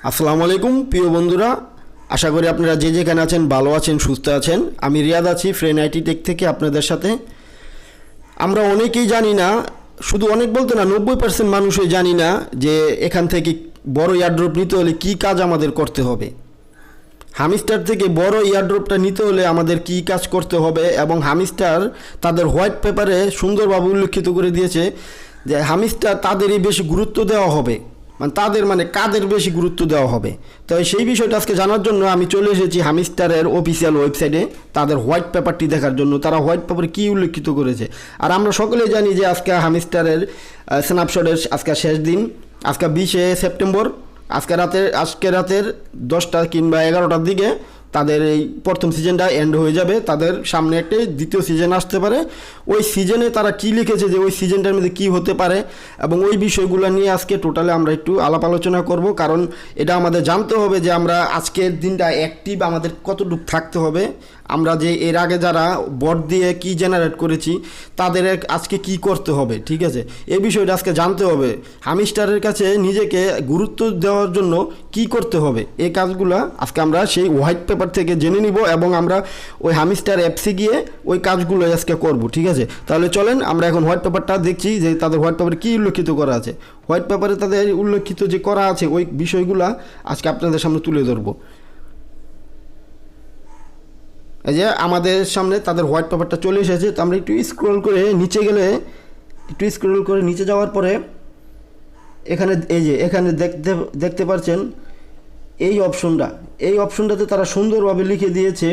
আসসালামু আলাইকুম প্রিয় বন্ধুরা, আশা করি আপনারা যে যেখানে আছেন ভালো আছেন, সুস্থ আছেন। আমি রিয়াদ আছি ফ্রেন আইটি টেক থেকে আপনাদের সাথে। আমরা অনেকেই জানি না, শুধু অনেক বলতে না 90% মানুষই জানি না যে এখান থেকে বড় এয়ারড্রপ নিতে হলে কী কাজ আমাদের করতে হবে। হামিস্টার থেকে বড় এয়ারড্রপটা নিতে হলে আমাদের কী কাজ করতে হবে, এবং হামিস্টার তাদের হোয়াইট পেপারে সুন্দরভাবে উল্লেখিত করে দিয়েছে যে হামিস্টার তাদেরই বেশি গুরুত্ব দেওয়া হবে, কাদের বেশি গুরুত্ব দেওয়া হবে। তো সেই বিষয়টা আজকে জানার জন্য আমি চলে এসেছি হামিস্টারের অফিসিয়াল ওয়েবসাইটে তাদের হোয়াইট পেপারটি দেখার জন্য। তারা হোয়াইট পেপারে কী উল্লেখিত করেছে। আর আমরা সকলেই জানি যে আজকে হামিস্টারের স্ন্যাপশটের আজকে শেষ দিন, আজকে 20 সেপ্টেম্বর। আজকে রাতের 10টা কিংবা 11টার দিকে তাদের এই প্রথম সিজনটা এন্ড হয়ে যাবে। তাদের সামনে একটি দ্বিতীয় সিজন আসতে পারে। ওই সিজনে তারা কি লিখেছে, যে ওই সিজনটার মধ্যে কী হতে পারে, এবং ওই বিষয়গুলো নিয়ে আজকে টোটালে আমরা একটু আলাপ আলোচনা করব। কারণ এটা আমাদের জানতে হবে যে আমরা আজকের দিনটা অ্যাক্টিভ আমাদের কতটুকু থাকতে হবে। আমরা যে এর আগে যারা বট দিয়ে কি জেনারেট করেছি তাদের আজকে কি করতে হবে, ঠিক আছে, এই বিষয়টা আজকে জানতে হবে। হামিস্টারের কাছে নিজেকে গুরুত্ব দেওয়ার জন্য কি করতে হবে, এই কাজগুলো আজকে আমরা সেই হোয়াইট পেপার থেকে জেনে নিব, এবং আমরা ওই হামিস্টার অ্যাপসে গিয়ে ওই কাজগুলো আজকে করব, ঠিক আছে। তাহলে চলেন আমরা এখন হোয়াইট পেপারটা দেখছি যে তাদের হোয়াইট পেপারে কী উল্লেখিত করা আছে। হোয়াইট পেপারে তাদের উল্লেখিত যে করা আছে ওই বিষয়গুলো আজকে আপনাদের সামনে তুলে ধরবো। এই যে আমাদের সামনে তাদের হোয়াইট পেপারটা চলে এসেছে। তো আমরা একটু স্ক্রল করে নিচে যাওয়ার পরে এখানে এখানে দেখতে পাচ্ছেন এই অপশনটাতে তারা সুন্দরভাবে লিখে দিয়েছে।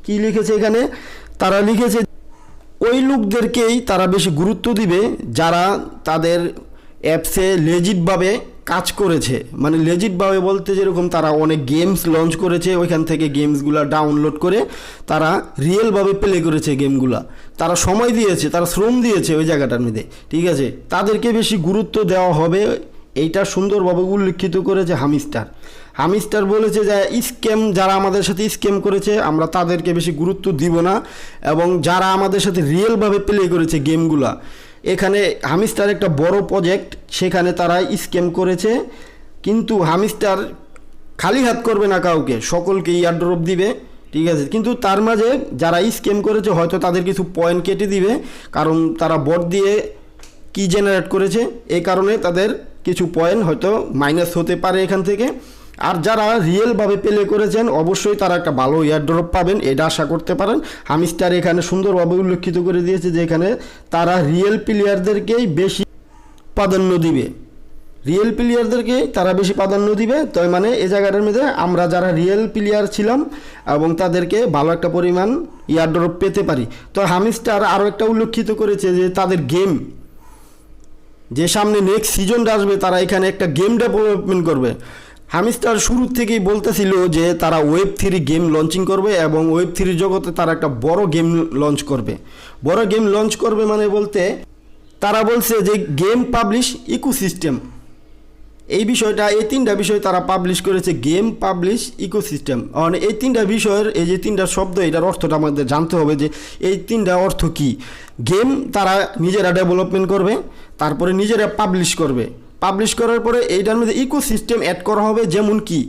কি লিখেছে এখানে? তারা লিখেছে ওই লোকদেরকেই তারা বেশি গুরুত্ব দিবে যারা তাদের অ্যাপসে লেজিটভাবে কাজ করেছে। মানে লেজিটভাবে বলতে যেরকম তারা অনেক গেমস লঞ্চ করেছে, ওইখান থেকে গেমসগুলো ডাউনলোড করে তারা রিয়েলভাবে প্লে করেছে গেমগুলো, তারা সময় দিয়েছে, তারা শ্রম দিয়েছে ওই জায়গাটার মধ্যে, ঠিক আছে, তাদেরকে বেশি গুরুত্ব দেওয়া হবে। এইটা সুন্দরভাবে উল্লেখিত করেছে হামিস্টার বলেছে যে যারা আমাদের সাথে স্ক্যাম করেছে আমরা তাদেরকে বেশি গুরুত্ব দিব না, এবং যারা আমাদের সাথে রিয়েলভাবে প্লে করেছে গেমগুলা, এখানে হামিস্টার একটা বড় প্রজেক্ট, সেখানে তারা স্ক্যাম করেছে। কিন্তু হামিস্টার খালি হাত করবে না, কাউকে সকলকে এয়ারড্রপ দিবে, ঠিক আছে। কিন্তু তার মাঝে যারা স্ক্যাম করেছে হয়তো তাদের কিছু পয়েন্ট কেটে দিবে, কারণ তারা বট দিয়ে কি জেনারেট করেছে, এই কারণে তাদের কিছু পয়েন্ট হয়তো মাইনাস হতে পারে এখান থেকে। আর যারা রিয়েলভাবে প্লে করেছেন অবশ্যই তারা একটা ভালো এয়ারড্রপ পাবেন, এটা আশা করতে পারেন। হামিস্টার এখানে সুন্দরভাবে উল্লেখিত করে দিয়েছে যে এখানে তারা রিয়েল প্লেয়ারদেরকেই বেশি প্রাধান্য দিবে। তো মানে এই জায়গাটার মধ্যে আমরা যারা রিয়েল প্লেয়ার ছিলাম এবং তাদেরকে ভালো একটা পরিমাণ এয়ারড্রপ পেতে পারি। তো হামিস্টার আরও একটা উল্লেখিত করেছে যে তাদের গেম যে সামনে নেক্সট সিজনটা আসবে, তারা এখানে একটা গেম ডেভেলপমেন্ট করবে। হামিস্টার শুরু থেকেই বলতেছিল যে তারা Web3 গেম লঞ্চিং করবে, এবং Web3 জগতে তারা একটা বড় গেম লঞ্চ করবে মানে বলতে তারা বলছে যে গেম পাবলিশ ইকোসিস্টেম, এই বিষয়টা, এই 3টা বিষয় তারা পাবলিশ করেছে, গেম পাবলিশ ইকোসিস্টেম। মানে এই 3টা বিষয়ের এই যে 3টা শব্দ, এটার অর্থটা আমাদের জানতে হবে যে এই 3টা অর্থ কী। গেম তারা নিজেরা ডেভেলপমেন্ট করবে, তারপরে নিজেরা পাবলিশ করার পরে এইটার মধ্যে ইকোসিস্টেম অ্যাড করা হবে। যেমন কি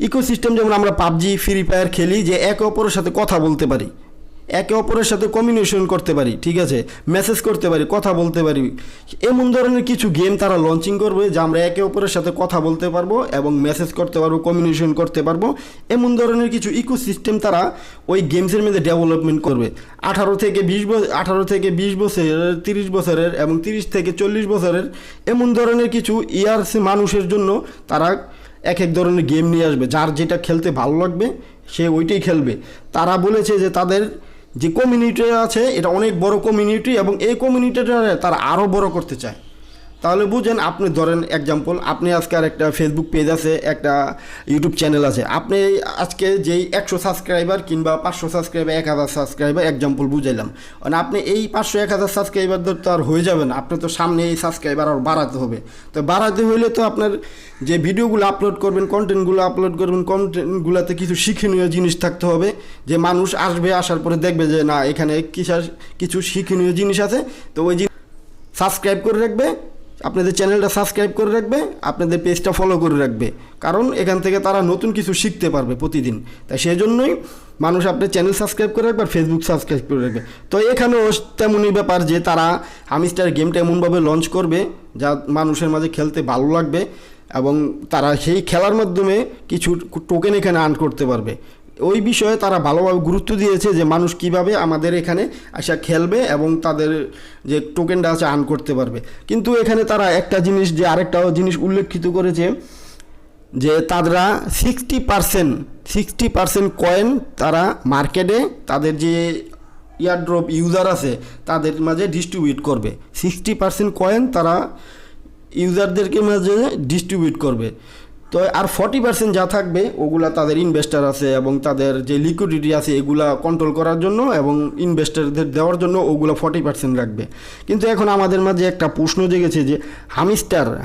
ইকোসিস্টেম, যেমন আমরা পাবজি ফ্রি ফায়ার খেলি, যে একে অপরের সাথে কথা বলতে পারি, একে অপরের সাথে কমিউনিকেশন করতে পারি, ঠিক আছে, মেসেজ করতে পারি, কথা বলতে পারি, এমন ধরনের কিছু গেম তারা লঞ্চিং করবে যে আমরা একে অপরের সাথে কথা বলতে পারবো এবং মেসেজ করতে পারবো, কমিউনিকেশন করতে পারবো। এমন ধরনের কিছু ইকোসিস্টেম তারা ওই গেমসের মধ্যে ডেভেলপমেন্ট করবে। 18 থেকে 20 বছরের, 30 বছরের এবং 30 থেকে 40 বছরের এমন ধরনের কিছু ইয়ার্স মানুষের জন্য তারা এক ধরনের গেম নিয়ে আসবে, যার যেটা খেলতে ভালো লাগবে সে ওইটাই খেলবে। তারা বলেছে যে তাদের যে কমিউনিটি আছে এটা অনেক বড় কমিউনিটি, এবং এই কমিউনিটিটা তারা আরও বড় করতে চায়। তাহলে বুঝেন, আপনি ধরেন এক্সাম্পল, আপনি আজকে আর একটা ফেসবুক পেজ আছে, একটা ইউটিউব চ্যানেল আছে, আপনি আজকে যেই 100 সাবস্ক্রাইবার কিংবা 500 সাবস্ক্রাইবার, 1000 সাবস্ক্রাইবার এক্সাম্পল বুঝাইলাম, মানে আপনি এই 500-1000 সাবস্ক্রাইবার তো আর হয়ে যাবে না, আপনি তো সামনে এই সাবস্ক্রাইবার আর বাড়াতে হবে। তো বাড়াতে হইলে তো আপনার যে ভিডিওগুলো আপলোড করবেন, কন্টেন্টগুলোতে কিছু শিক্ষণীয় জিনিস থাকতে হবে, যে মানুষ আসবে, আসার পরে দেখবে যে না এখানে কিছু শিক্ষণীয় জিনিস আছে, তো ওই সাবস্ক্রাইব করে রাখবে, আপনাদের চ্যানেলটা সাবস্ক্রাইব করে রাখবে, আপনাদের পেজটা ফলো করে রাখবে, কারণ এখান থেকে তারা নতুন কিছু শিখতে পারবে প্রতিদিন। তাই সেই জন্যই মানুষ আপনার চ্যানেল সাবস্ক্রাইব করে রাখবে আর ফেসবুক সাবস্ক্রাইব করে রাখবে। তো এখানেও তেমনই ব্যাপার যে তারা হামিস্টার গেমটা এমনভাবে লঞ্চ করবে যা মানুষের মাঝে খেলতে ভালো লাগবে এবং তারা সেই খেলার মাধ্যমে কিছু টোকেন এখানে আর্ন করতে পারবে। ওই বিষয়ে তারা ভালোভাবে গুরুত্ব দিয়েছে যে মানুষ কিভাবে আমাদের এখানে আসা খেলবে এবং তাদের যে টোকেনটা আছে আর্ন করতে পারবে। কিন্তু এখানে তারা একটা জিনিস, যে আরেকটা জিনিস উল্লেখিত করেছে যে তারা 60% কয়েন তারা মার্কেটে তাদের যে ইয়ারড্রপ ইউজার আছে তাদের মাঝে ডিস্ট্রিবিউট করবে। 60% কয়েন তারা ইউজারদেরকে মাঝে ডিস্ট্রিবিউট করবে। তো আর 40% যা থাকবে ওগুলা তাদের ইনভেস্টার আছে এবং তাদের যে লিকুইডিটি আছে এগুলা কন্ট্রোল করার জন্য এবং ইনভেস্টারদের দেওয়ার জন্য ওগুলো 40% রাখবে। কিন্তু এখন আমাদের মাঝে একটা প্রশ্ন জেগেছে যে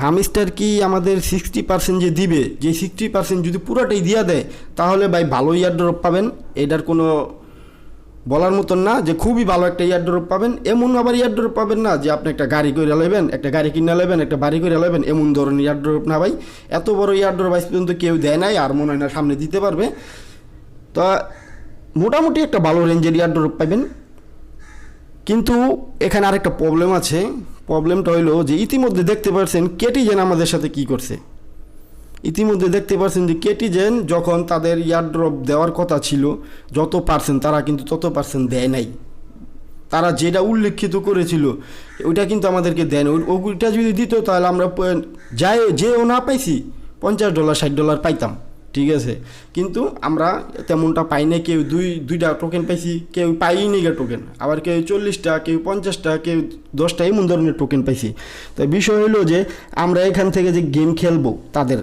হামিস্টার কি আমাদের 60% যে দিবে, যে 60% যদি পুরোটাই দিয়া দেয় তাহলে ভাই ভালো ইয়ারড্রপ পাবেন, এটার কোনো বলার মতন না যে খুবই ভালো একটা ইয়ারড্রপ পাবেন। এমন আবার ইয়ারড্রপ পাবেন না যে আপনি একটা গাড়ি করে নেবেন, একটা গাড়ি কিনে নেবেন, একটা বাড়ি করে নেবেন, এমন ধরনের ইয়ারড্রপ না ভাই। এত বড় ইয়ারড্রপ আজ পর্যন্ত কেউ দেয় নাই আর মনে হয় না সামনে দিতে পারবে। তো মোটামুটি একটা ভালো রেঞ্জের ইয়ারড্রপ পাবেন। কিন্তু এখানে আরেকটা প্রবলেম আছে। প্রবলেমটা হইলো যে ইতিমধ্যে দেখতে পাচ্ছেন কেটিজেন আমাদের সাথে কি করছে। ইতিমধ্যে দেখতে পাচ্ছেন যে কেটিজেন যখন তাদের ইয়ারড্রপ দেওয়ার কথা ছিল যত পার্সেন্ট, তারা কিন্তু তত পার্সেন্ট দেয় নাই। তারা যেটা উল্লেখিত করেছিল ওইটা কিন্তু আমাদেরকে দেয় না। ওইটা যদি দিত তাহলে আমরা যেও না পাইছি $50 $60 পাইতাম, ঠিক আছে। কিন্তু আমরা তেমনটা পাই না। কেউ দুইটা টোকেন পাইছি, কেউ পাইনি গা টোকেন, আবার কেউ 40টা, কেউ 50টা, কেউ 10টা, এমন ধরনের টোকেন পাইছি। তো বিষয় হলো যে আমরা এখান থেকে যে গেম খেলবো তাদের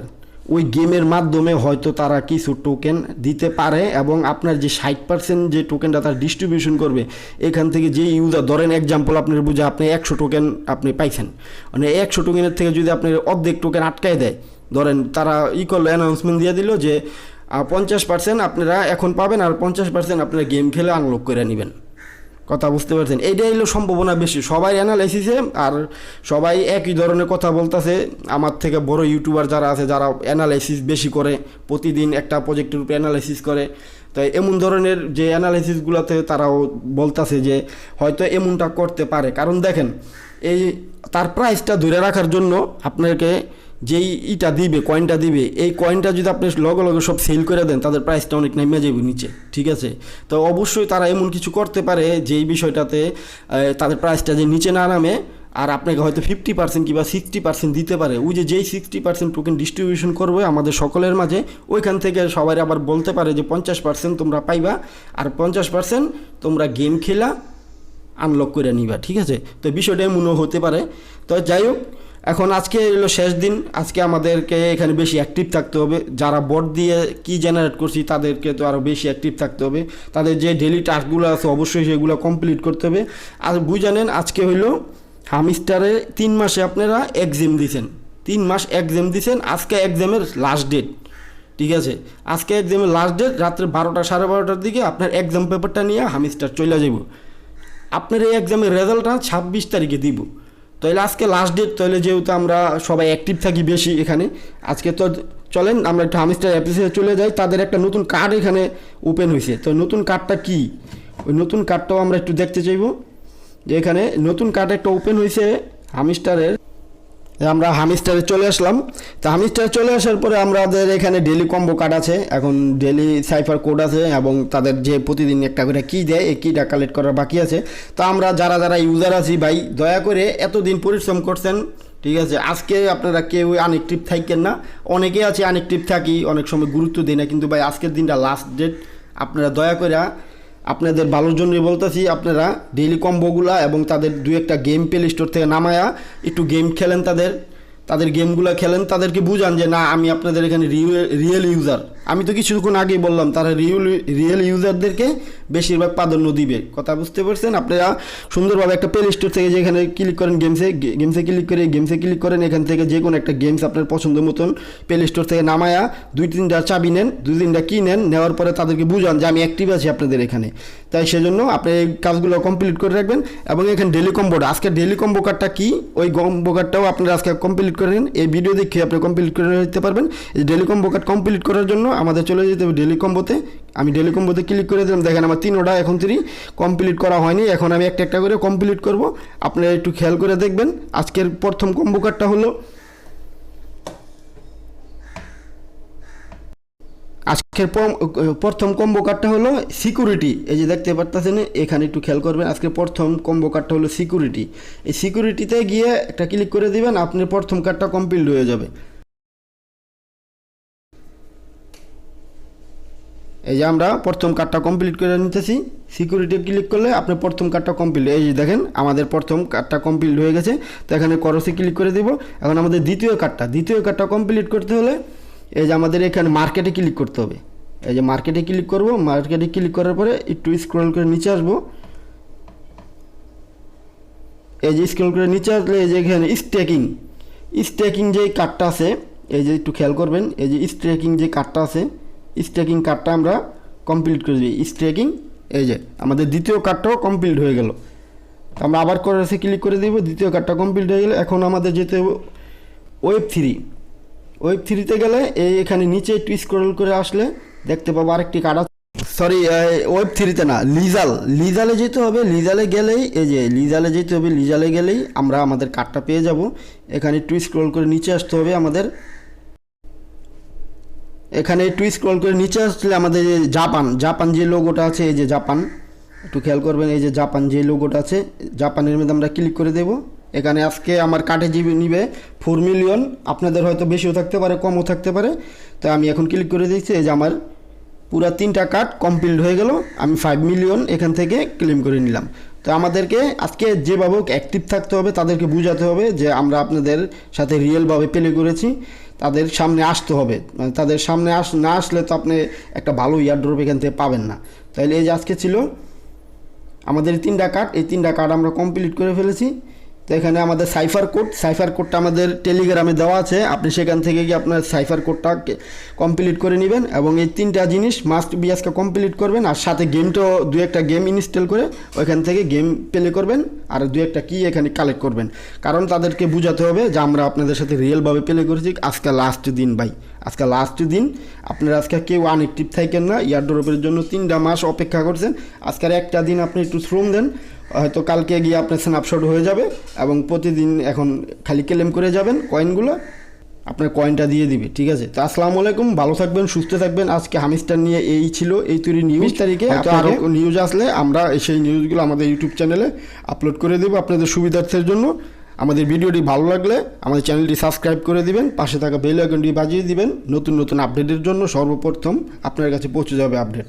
ওই গেমের মাধ্যমে হয়তো তারা কিছু টোকেন দিতে পারে এবং আপনার যে 60% যে টোকেনটা তারা ডিস্ট্রিবিউশন করবে এখান থেকে যে ইউজার, ধরেন এক্সাম্পল আপনার বুঝে আপনি 100 টোকেন আপনি পাইছেন, মানে 100 টোকেনের থেকে যদি আপনি অর্ধেক টোকেন আটকায় দেয়, ধরেন তারা করলো অ্যানাউন্সমেন্ট দিয়ে দিল যে 50% আপনারা এখন পাবেন আর 50% আপনারা গেম খেলে আনলক করে নেবেন। কথা বুঝতে পারছেন? এইটাই হলো সম্ভাবনা বেশি। সবাই অ্যানালাইসিসে আর সবাই একই ধরনের কথা বলতেছে। আমার থেকে বড় ইউটিউবার যারা আছে, যারা অ্যানালাইসিস বেশি করে, প্রতিদিন একটা প্রজেক্টের উপরে অ্যানালাইসিস করে, তাই এমন ধরনের যে অ্যানালাইসিসগুলোতে তারাও বলতেছে যে হয়তো এমনটা করতে পারে। কারণ দেখেন, এই তার প্রাইসটা ধরে রাখার জন্য আপনাকে যেই দিবে, কয়েনটা দিবে, এই কয়েনটা যদি আপনি লগে লগে সব সেল করে দেন তাদের প্রাইসটা অনেক নেমে যাবে নিচে, ঠিক আছে। তো অবশ্যই তারা এমন কিছু করতে পারে যেই বিষয়টাতে তাদের প্রাইসটা যে নিচে না নামে আর আপনাকে হয়তো 50% কিংবা 60% দিতে পারে। ওই যেই 60% টোকেন ডিস্ট্রিবিউশন করবে আমাদের সকলের মাঝে, ওইখান থেকে সবাই আবার বলতে পারে যে 50% তোমরা পাইবা আর 50% তোমরা গেম খেলা আনলক করে নিবা, ঠিক আছে। তো বিষয়টা এমনও হতে পারে। তো যাই হোক, এখন আজকে এলো শেষ দিন। আজকে আমাদেরকে এখানে বেশি অ্যাক্টিভ থাকতে হবে। যারা বট দিয়ে কি জেনারেট করছি তাদেরকে তো আরও বেশি অ্যাক্টিভ থাকতে হবে। তাদের যে ডেলি টাস্কগুলো আছে অবশ্যই সেগুলো কমপ্লিট করতে হবে। আর বুঝানেন আজকে হইলো হামিস্টারে 3 মাসে আপনারা এক্সাম দিয়েছেন, 3 মাস এক্সাম দিয়েছেন। আজকে এক্সামের লাস্ট ডেট, ঠিক আছে। আজকে এক্সামের লাস্ট ডেট, রাত্রে 12টা 12:30টার দিকে আপনার এক্সাম পেপারটা নিয়ে হামিস্টার চলে যাব। আপনার এই এক্সামের রেজাল্টটা 26 তারিখে দিব। তাহলে আজকে লাস্ট ডেট, তাহলে যেহেতু আমরা সবাই অ্যাক্টিভ থাকি বেশি এখানে, আজকে তো চলেন আমরা একটা হামিস্টার অ্যাপসে চলে যাই। তাদের একটা নতুন কার্ড এখানে ওপেন হয়েছে। তো নতুন কার্ডটা কি, ওই নতুন কার্ডটাও আমরা একটু দেখতে চাইব যে এখানে নতুন কার্ড একটা ওপেন হয়েছে হামিস্টারের। আমরা হামিস্টারে চলে আসলাম। তো হামিস্টারে চলে আসার পরে আমাদের এখানে ডেলি কম্বো কার্ড আছে, এখন ডেলি সাইফার কোড আছে এবং তাদের যে প্রতিদিন একটা করে কী দেয়, এই কীটা কালেক্ট করার বাকি আছে। তো আমরা যারা ইউজার আছি ভাই, দয়া করে এতদিন পরিশ্রম করছেন, ঠিক আছে। আজকে আপনারা কেউ আনএক্টিভ থাকেন না, অনেকে আছে আনএক্টিভ থাকি, অনেক সময় গুরুত্ব দিই না, কিন্তু ভাই আজকের দিনটা লাস্ট ডেট। আপনারা দয়া করে, আপনাদের ভালোর জন্যই বলতেছি, আপনারা ডেইলি কম্বোগুলা এবং তাদের 2-1টা গেম প্লে স্টোর থেকে নামায়া একটু গেম খেলেন তাদের। তাদের গেমগুলো খেলেন, তাদেরকে বুঝান যে না আমি আপনাদের এখানে রিয়েল ইউজার। আমি তো কিছুক্ষণ আগেই বললাম তারা রিয়েল ইউজারদেরকে বেশিরভাগ প্রাধান্য দিবে। কথা বুঝতে পারছেন? আপনারা সুন্দরভাবে একটা প্লে স্টোর থেকে যেখানে ক্লিক করেন গেমসে ক্লিক করেন, এখান থেকে যে কোনো একটা গেমস আপনার পছন্দ মতন প্লে স্টোর থেকে নামায়া 2-3টা চাবি নেন, 2-3টা কি নেন, নেওয়ার পরে তাদেরকে বুঝান যে আমি অ্যাক্টিভ আছি আপনাদের এখানে। তাই সেজন্য আপনি এই কাজগুলো কমপ্লিট করে রাখবেন। এবং এখানে ডেলি কম্বোটা, আজকে ডেলি কম্বো কার্ডটা কী, ওই কম্বো কার্ডটাও আপনারা আজকে কমপ্লিট করেন। এই ভিডিও দেখে আপনি কমপ্লিট করে নিতে পারবেন। এই ডেলি কম্বো কার্ড কমপ্লিট করার জন্য আমাদের চলে যেতে হবে ডেলি কম্বোতে। আমি ডেলি কম্বোতে ক্লিক করে দিলাম, দেখেন আমার 3টা এখন 3 কমপ্লিট করা হয়নি। এখন আমি একটা একটা করে কমপ্লিট করব, আপনারা একটু খেয়াল করে দেখবেন। আজকের প্রথম কম্বো কার্ডটা হলো, আজকের প্রথম কম্বো কার্ডটা হলো সিকিউরিটি। এই যে দেখতে পারতেছেন, এখানে একটু খেয়াল করবেন। আজকে প্রথম কম্বো কার্ডটা হলো সিকিউরিটি। এই সিকিউরিটিতে গিয়ে একটা ক্লিক করে দিবেন, আপনার প্রথম কার্ডটা কমপ্লিট হয়ে যাবে। এই যে আমরা প্রথম কার্ডটা কমপ্লিট করে নিতেছি। সিকিউরিটি ক্লিক করলে আপনার প্রথম কার্ডটা কমপ্লিট। এই যে দেখেন আমাদের প্রথম কার্ডটা কমপ্লিট হয়ে গেছে। তো এখানে করসে ক্লিক করে দিব। এখন আমাদের দ্বিতীয় কার্ডটা কমপ্লিট করতে হলে এই যে আমাদের এখানে মার্কেটে ক্লিক করতে হবে। এই যে মার্কেটে ক্লিক করব। মার্কেটে ক্লিক করার পরে একটু স্ক্রল করে নিচে আসবো। এই যে স্ক্রল করে নিচে আসলে এই যে এখানে স্ট্যাকিং যে কার্ডটা আছে, এই যে একটু খেয়াল করবেন। এই যে স্ট্যাকিং যে কার্ডটা আছে, স্ট্যাকিং কার্ডটা আমরা কমপ্লিট করে দিই। স্ট্যাকিং, এই যে আমাদের দ্বিতীয় কার্ডটাও কমপ্লিট হয়ে গেল। আমরা আবার করে ক্লিক করে দিব। দ্বিতীয় কার্ডটা কমপ্লিট হয়ে গেলে এখন আমাদের যেতে হবে ওয়েব 3-তে গেলে এখানে নিচে একটু স্ক্রল করে আসলে দেখতে পাবো আরেকটি কার্ড আছে। সরি, ওয়েব 3-তে না, লিজালে যেতে হবে। লিজালে গেলেই এই যে লিজালে গেলেই আমরা আমাদের কার্ডটা পেয়ে যাব। এখানে একটু স্ক্রল করে নিচে আসতে হবে আমাদের। এখানে একটু স্ক্রল করে নিচে আসলে আমাদের জাপান যে লোগোটা আছে, এই যে জাপান, একটু খেয়াল করবেন। এই যে জাপান যে লোগোটা আছে, জাপানের মধ্যে আমরা ক্লিক করে দেব। এখানে আজকে আমার কার্ডে জিবি নিবে 4 মিলিয়ন। আপনাদের হয়তো বেশিও থাকতে পারে, কমও থাকতে পারে। তো আমি এখন ক্লিক করে দিচ্ছি। এই যে আমার পুরা 3টা কার্ড কমপ্লিট হয়ে গেল। আমি 5 মিলিয়ন এখান থেকে ক্লেম করে নিলাম। তো আমাদেরকে আজকে যেভাবে অ্যাক্টিভ থাকতে হবে, তাদেরকে বোঝাতে হবে যে আমরা আপনাদের সাথে রিয়েলভাবে প্লে করেছি। তাদের সামনে আসতে হবে, মানে তাদের সামনে না আসলে তো আপনি একটা ভালো ইয়ারড্রপ এখান থেকে পাবেন না। তাইলে এই যে আজকে ছিল আমাদের 3টা কার্ড, এই 3টা কার্ড আমরা কমপ্লিট করে ফেলেছি। তো এখানে আমাদের সাইফার কোডটা আমাদের টেলিগ্রামে দেওয়া আছে। আপনি সেখান থেকে গিয়ে আপনার সাইফার কোডটা কমপ্লিট করে নেবেন। এবং এই 3টা জিনিস মাস্ট বি আজকে কমপ্লিট করবেন। আর সাথে গেমটাও 2-1টা গেম ইনস্টল করে ওইখান থেকে গেম প্লে করবেন। আর 2-1টা কি এখানে কালেক্ট করবেন। কারণ তাদেরকে বোঝাতে হবে যে আমরা আপনাদের সাথে রিয়েলভাবে প্লে করেছি। আজকে লাস্ট দিন ভাই, আজকে লাস্ট দিন। আপনারা আজকে কেউ আনএক্টিভ থাকেন না। ইয়ারড্রপের জন্য 3টা মাস অপেক্ষা করছেন। আজকের একটা দিন আপনি একটু শ্রম দেন, হয়তো কালকে গিয়ে আপনার স্ন্যাপশট হয়ে যাবে। এবং প্রতিদিন এখন খালি ক্লেম করে যাবেন কয়েনগুলো, আপনার কয়েনটা দিয়ে দিবে। ঠিক আছে? তো আসসালামু আলাইকুম, ভালো থাকবেন, সুস্থ থাকবেন। আজকে হামিস্টার নিয়ে এই ছিল এই তৈরি নিউজ। তারিখে আরও নিউজ আসলে আমরা সেই নিউজগুলো আমাদের ইউটিউব চ্যানেলে আপলোড করে দেবো আপনাদের সুবিধার্থের জন্য। আমাদের ভিডিওটি ভালো লাগলে আমাদের চ্যানেলটি সাবস্ক্রাইব করে দিবেন, পাশে থাকা বেল আইকনটি বাজিয়ে দিবেন। নতুন আপডেটের জন্য সর্বপ্রথম আপনার কাছে পৌঁছে যাবে আপডেট।